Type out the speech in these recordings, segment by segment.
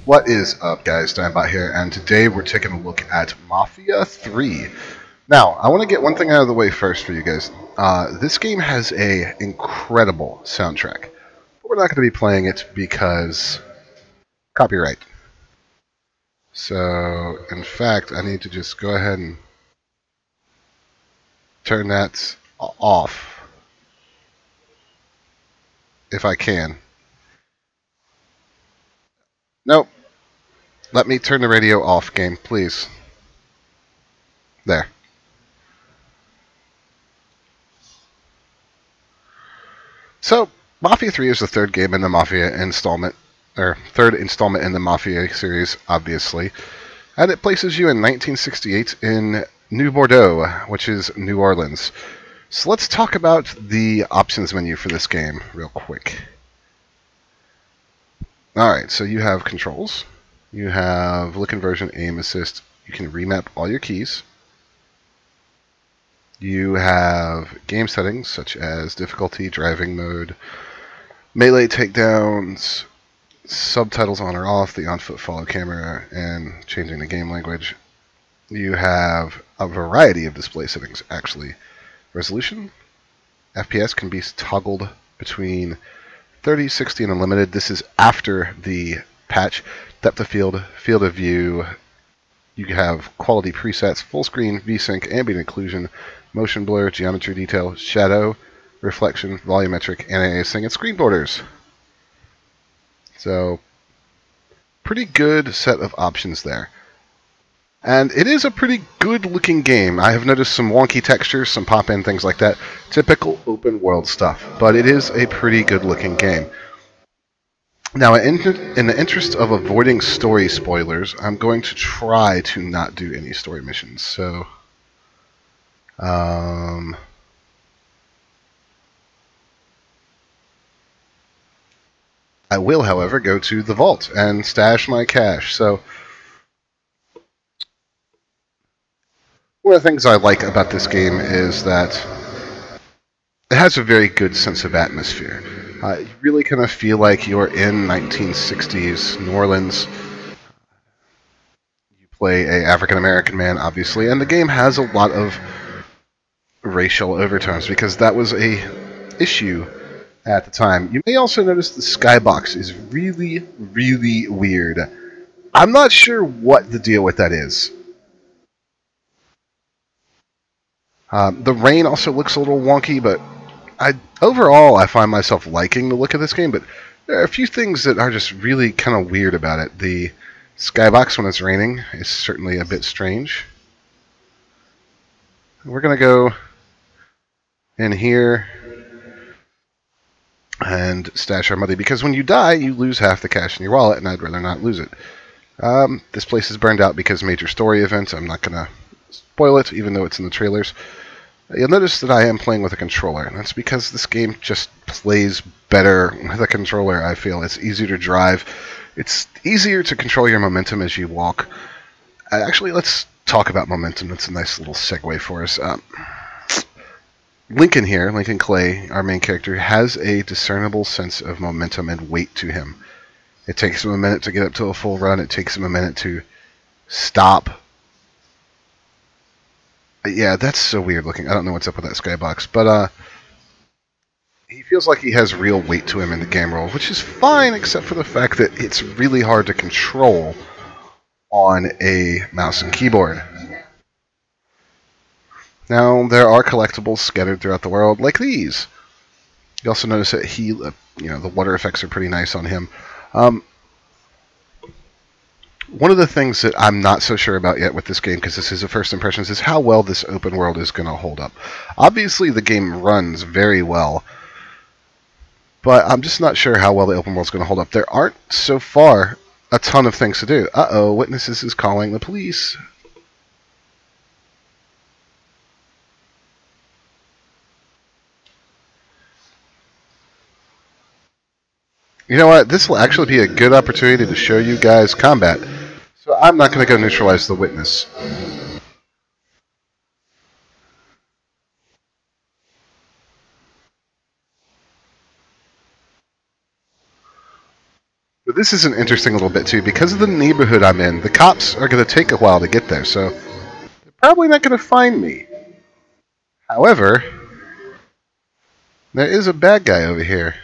What is up, guys? Dinebot here, and today we're taking a look at Mafia 3. Now, I want to get one thing out of the way first for you guys. This game has a incredible soundtrack, but we're not going to be playing it because copyright. So, in fact, I need to just go ahead and turn that off, if I can. Nope. Let me turn the radio off, game, please. There. So, Mafia 3 is the third game in the Mafia installment, or third installment in the Mafia series, obviously. And it places you in 1968 in New Bordeaux, which is New Orleans. So let's talk about the options menu for this game real quick. Alright, so you have controls. You have look conversion, aim assist. You can remap all your keys. You have game settings such as difficulty, driving mode, melee takedowns, subtitles on or off, the on-foot follow camera, and changing the game language. You have a variety of display settings, actually. Resolution, FPS can be toggled between 30, 60, and unlimited. This is after the patch. Depth of field, field of view. You have quality presets, full screen, VSync, ambient occlusion, motion blur, geometry detail, shadow, reflection, volumetric, anti-aliasing, and screen borders. So, pretty good set of options there. And it is a pretty good looking game. I have noticed some wonky textures, some pop-in things like that. Typical open world stuff. But it is a pretty good looking game. Now, in the interest of avoiding story spoilers, I'm going to try to not do any story missions. So, I will, however, go to the vault and stash my cash. So, one of the things I like about this game is that it has a very good sense of atmosphere. You really kind of feel like you're in 1960s New Orleans. You play a African American man, obviously, and the game has a lot of racial overtones because that was a issue at the time. You may also notice the Skybox is really, really weird. I'm not sure what the deal with that is. The rain also looks a little wonky, but overall I find myself liking the look of this game, but there are a few things that are just really kind of weird about it. The skybox when it's raining is certainly a bit strange. We're going to go in here and stash our money, because when you die, you lose half the cash in your wallet, and I'd rather not lose it. This place is burned out because major story events. I'm not going to spoil it, even though it's in the trailers. You'll notice that I am playing with a controller, and that's because this game just plays better with a controller, I feel. It's easier to drive. It's easier to control your momentum as you walk. Actually, let's talk about momentum. That's a nice little segue for us. Lincoln here, Lincoln Clay, our main character, has a discernible sense of momentum and weight to him. It takes him a minute to get up to a full run. It takes him a minute to stop. Yeah, that's so weird looking. I don't know what's up with that skybox, but he feels like he has real weight to him in the game roll, which is fine, except for the fact that it's really hard to control on a mouse and keyboard. Now, there are collectibles scattered throughout the world, like these. You also notice that the water effects are pretty nice on him. One of the things that I'm not so sure about yet with this game, because this is a first impressions, is how well this open world is going to hold up. Obviously, the game runs very well, but I'm just not sure how well the open world is going to hold up. There aren't, so far, a ton of things to do. Uh-oh, witnesses is calling the police. You know what? This will actually be a good opportunity to show you guys combat. So I'm not going to go neutralize the witness. But this is an interesting little bit too. Because of the neighborhood I'm in, the cops are going to take a while to get there, so they're probably not going to find me. However, there is a bad guy over here.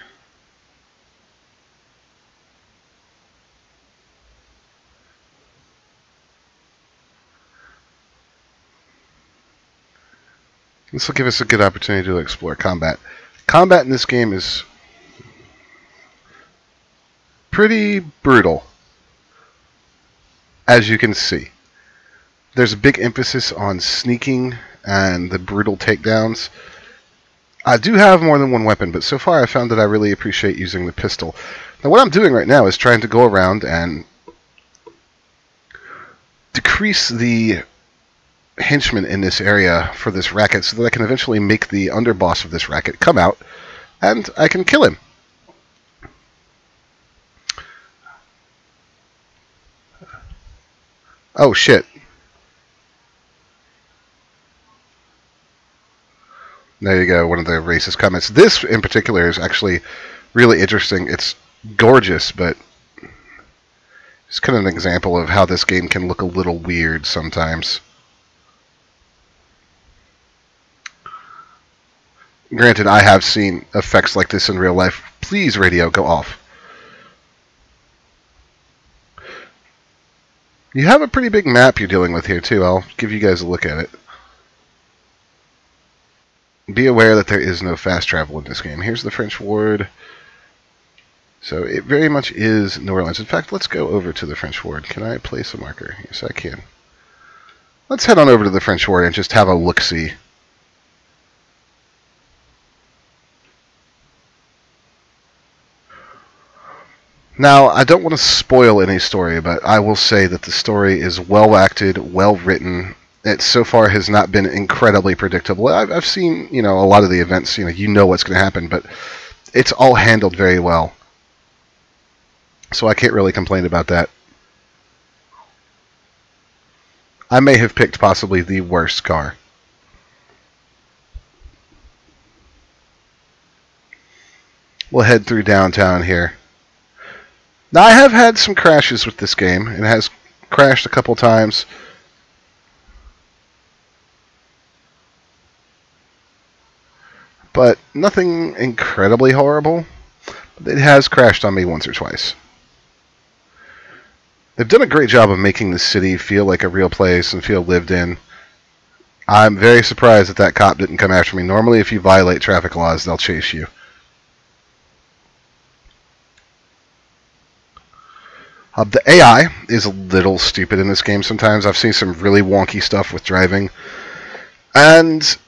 This will give us a good opportunity to explore combat. Combat in this game is pretty brutal, as you can see. There's a big emphasis on sneaking and the brutal takedowns. I do have more than one weapon, but so far I found that I really appreciate using the pistol. Now what I'm doing right now is trying to go around and decrease the henchmen in this area for this racket so that I can eventually make the underboss of this racket come out and I can kill him. Oh shit. There you go, one of the racist comments. This in particular is actually really interesting. It's gorgeous, but it's kind of an example of how this game can look a little weird sometimes. Granted, I have seen effects like this in real life. Please, radio, go off. You have a pretty big map you're dealing with here, too. I'll give you guys a look at it. Be aware that there is no fast travel in this game. Here's the French Ward. So it very much is New Orleans. In fact, let's go over to the French Ward. Can I place a marker? Yes, I can. Let's head on over to the French Ward and just have a look-see. Now, I don't want to spoil any story, but I will say that the story is well acted, well written. It so far has not been incredibly predictable. I've seen, a lot of the events, you know what's going to happen, but it's all handled very well. So I can't really complain about that. I may have picked possibly the worst car. We'll head through downtown here. Now, I have had some crashes with this game. It has crashed a couple times. But nothing incredibly horrible. It has crashed on me once or twice. They've done a great job of making the city feel like a real place and feel lived in. I'm very surprised that that cop didn't come after me. Normally, if you violate traffic laws, they'll chase you. The AI is a little stupid in this game sometimes. I've seen some really wonky stuff with driving. And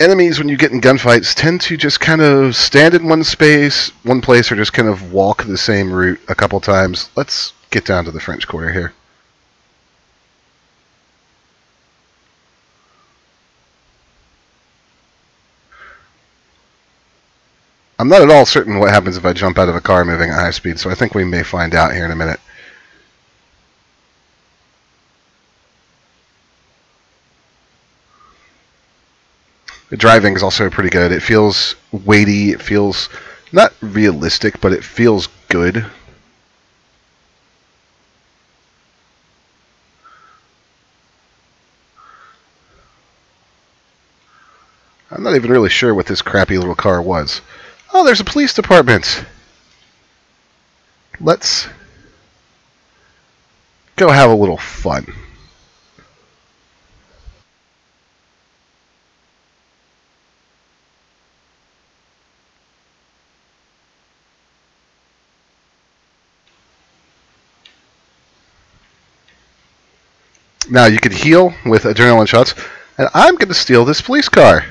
enemies, when you get in gunfights, tend to just kind of stand in one place, or just kind of walk the same route a couple times. Let's get down to the French Quarter here. I'm not at all certain what happens if I jump out of a car moving at high speed, so I think we may find out here in a minute. The driving is also pretty good. It feels weighty. It feels not realistic, but it feels good. I'm not even really sure what this crappy little car was. Oh, there's a police department. Let's go have a little fun. Now, you could heal with adrenaline shots, and I'm going to steal this police car.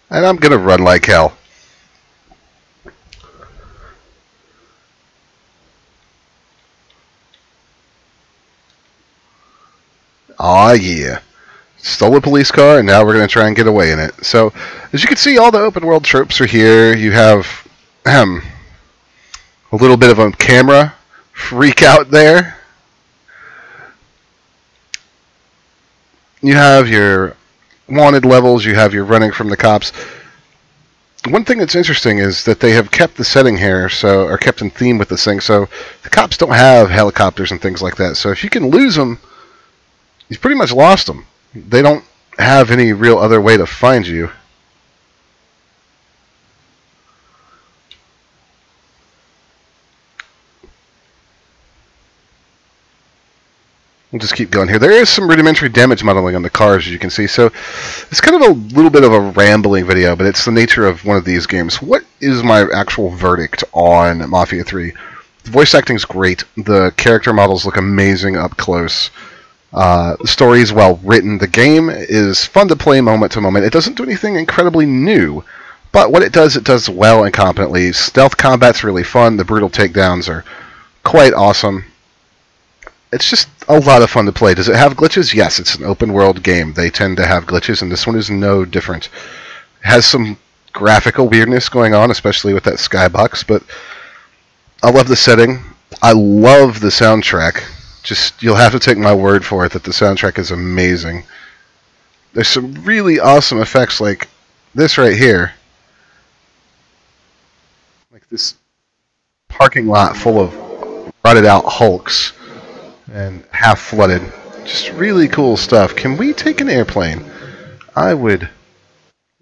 And I'm going to run like hell. Aw, yeah. Stole a police car, and now we're going to try and get away in it. So, as you can see, all the open world tropes are here. You have a little bit of a camera freak out there. you have your wanted levels, you have your running from the cops. One thing that's interesting is that they have kept the setting here, or kept in theme with this thing, so the cops don't have helicopters and things like that. So if you can lose them, you've pretty much lost them. They don't have any real other way to find you. We'll just keep going here. There is some rudimentary damage modeling on the cars, as you can see. So it's kind of a little bit of a rambling video, but it's the nature of one of these games. What is my actual verdict on Mafia 3? The voice acting is great. The character models look amazing up close. The story is well written. The game is fun to play moment to moment. It doesn't do anything incredibly new, but what it does well and competently. Stealth combat's really fun. The brutal takedowns are quite awesome. It's just a lot of fun to play. Does it have glitches? Yes, it's an open world game. They tend to have glitches, and this one is no different. It has some graphical weirdness going on, especially with that skybox, but I love the setting. I love the soundtrack. Just, you'll have to take my word for it that the soundtrack is amazing. There's some really awesome effects like this right here. Like this parking lot full of rotted out hulks and half flooded. Just really cool stuff. Can we take an airplane? I would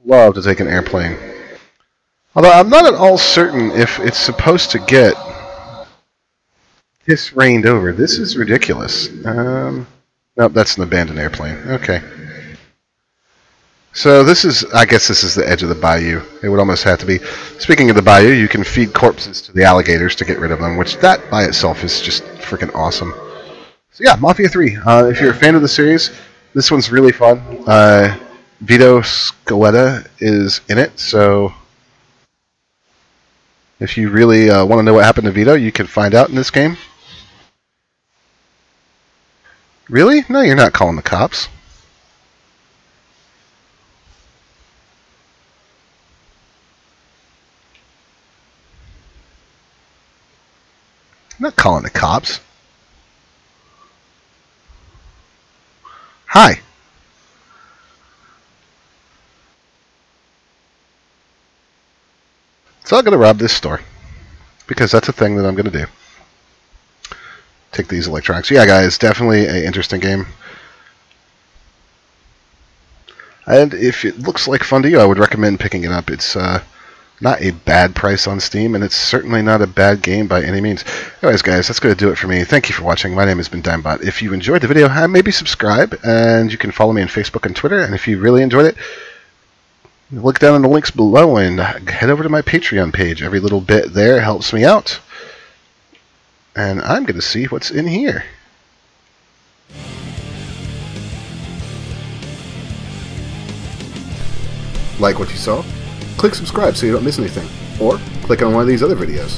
love to take an airplane. Although I'm not at all certain if it's supposed to get this rained over. This is ridiculous. Nope, that's an abandoned airplane. Okay. So this is, I guess this is the edge of the bayou. It would almost have to be. Speaking of the bayou, you can feed corpses to the alligators to get rid of them, which that by itself is just freaking awesome. So yeah, Mafia 3. If you're a fan of the series, this one's really fun. Vito Scaletta is in it, so if you really want to know what happened to Vito, you can find out in this game. Really? No, you're not calling the cops. I'm not calling the cops. Hi. So I'm going to rob this store, because that's a thing that I'm going to do. Take these electronics. Yeah, guys, definitely an interesting game. And if it looks like fun to you, I would recommend picking it up. It's not a bad price on Steam, and it's certainly not a bad game by any means. Anyways, guys, that's going to do it for me. Thank you for watching. My name has been Dimebot. If you enjoyed the video, maybe subscribe, and you can follow me on Facebook and Twitter. And if you really enjoyed it, look down in the links below and head over to my Patreon page. Every little bit there helps me out. And I'm going to see what's in here. Like what you saw? Click subscribe so you don't miss anything. Or click on one of these other videos.